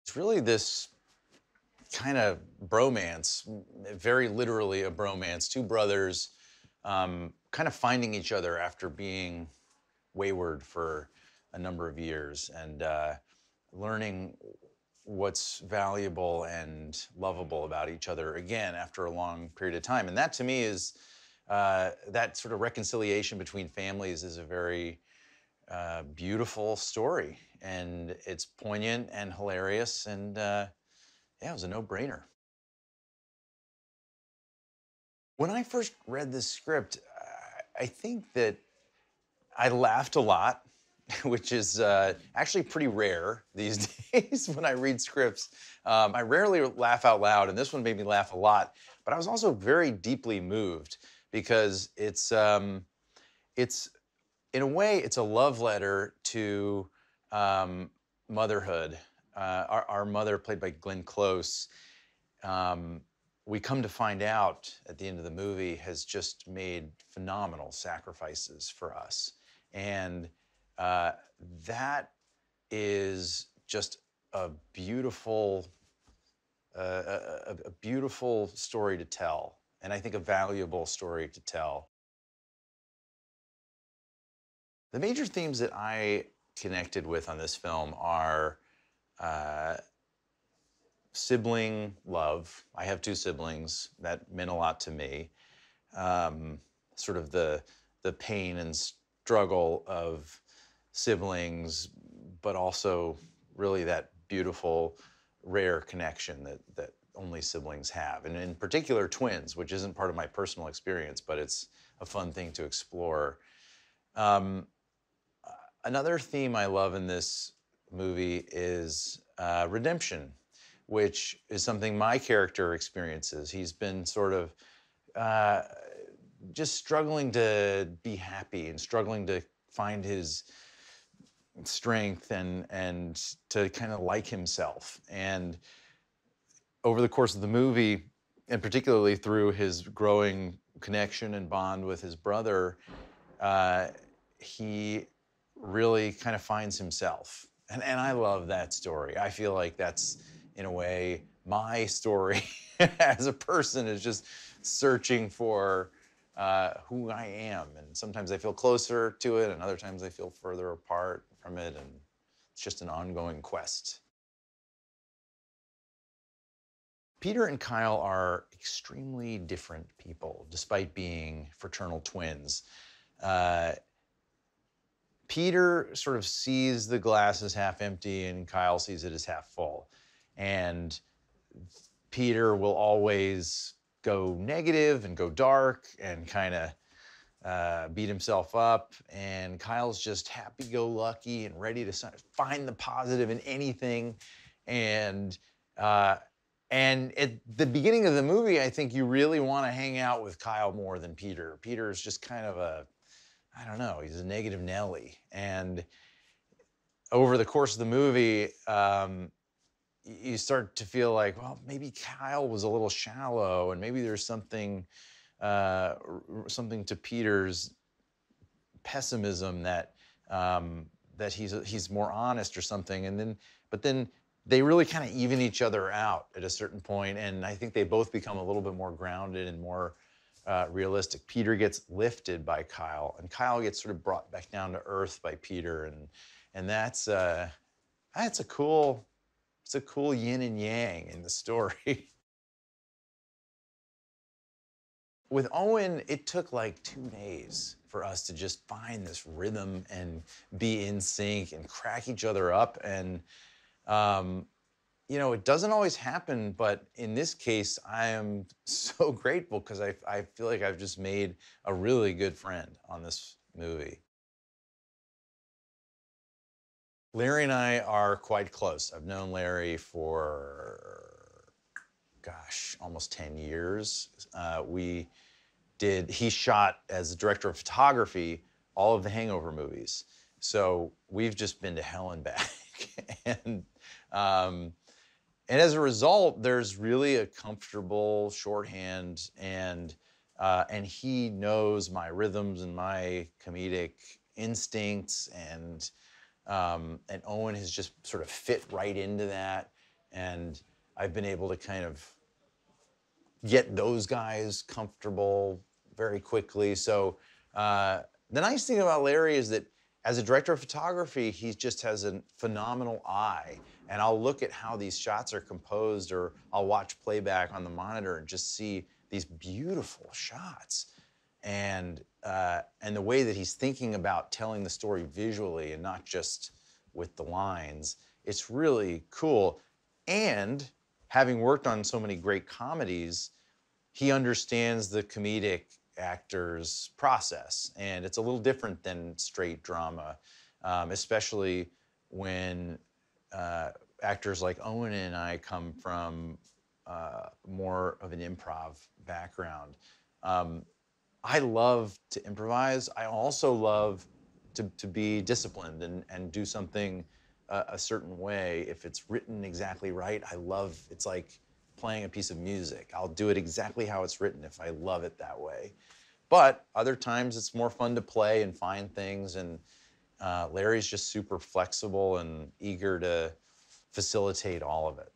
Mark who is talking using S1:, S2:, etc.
S1: It's really this kind of bromance, very literally a bromance. Two brothers kind of finding each other after being wayward for a number of years and learning what's valuable and lovable about each other again after a long period of time. And that to me is that sort of reconciliation between families is a very beautiful story. And it's poignant and hilarious. And yeah, it was a no-brainer. When I first read this script, I think that I laughed a lot, which is actually pretty rare these days when I read scripts. I rarely laugh out loud, and this one made me laugh a lot. But I was also very deeply moved because it's in a way, it's a love letter to motherhood. Our mother, played by Glenn Close, we come to find out at the end of the movie, has just made phenomenal sacrifices for us. And that is just a beautiful, a beautiful story to tell. And I think a valuable story to tell. The major themes that I connected with on this film are sibling love. I have two siblings. That meant a lot to me. Sort of the pain and struggle of siblings, but also really that beautiful, rare connection that only siblings have. And in particular, twins, which isn't part of my personal experience, but it's a fun thing to explore. Another theme I love in this movie is redemption, which is something my character experiences. He's been sort of just struggling to be happy and struggling to find his strength and to kind of like himself. And over the course of the movie, and particularly through his growing connection and bond with his brother, he really kind of finds himself. And I love that story. I feel like that's, in a way, my story as a person, is just searching for who I am. And sometimes I feel closer to it, and other times I feel further apart from it. And it's just an ongoing quest. Peter and Kyle are extremely different people, despite being fraternal twins. Peter sort of sees the glass as half empty, and Kyle sees it as half full. And Peter will always go negative and go dark and kind of beat himself up. And Kyle's just happy-go-lucky and ready to find the positive in anything. And at the beginning of the movie, I think you really want to hang out with Kyle more than Peter. Peter's just kind of I don't know, he's a negative Nelly. And over the course of the movie, you start to feel like, well, maybe Kyle was a little shallow, and maybe there's something to Peter's pessimism that he's more honest or something. But then they really kind of even each other out at a certain point, and I think they both become a little bit more grounded and more realistic. Peter gets lifted by Kyle, and Kyle gets sort of brought back down to earth by Peter, and that's a cool yin and yang in the story. With Owen, it took like 2 days for us to just find this rhythm and be in sync and crack each other up. And you know, it doesn't always happen, but in this case, I am so grateful because I feel like I've just made a really good friend on this movie. Larry and I are quite close. I've known Larry for, gosh, almost 10 years. He shot, as the director of photography, all of the Hangover movies. So we've just been to hell and back. And as a result, there's really a comfortable shorthand, and he knows my rhythms and my comedic instincts, and Owen has just sort of fit right into that. And I've been able to kind of get those guys comfortable very quickly. So the nice thing about Larry is that as a director of photography, he just has a phenomenal eye. And I'll look at how these shots are composed, or I'll watch playback on the monitor and just see these beautiful shots. And the way that he's thinking about telling the story visually and not just with the lines, it's really cool. And having worked on so many great comedies, he understands the comedic actor's process. And it's a little different than straight drama, especially when actors like Owen and I come from more of an improv background. I love to improvise. I also love to be disciplined and do something a certain way. If it's written exactly right, it's like playing a piece of music. I'll do it exactly how it's written if I love it that way. But other times it's more fun to play and find things, and Larry's just super flexible and eager to facilitate all of it.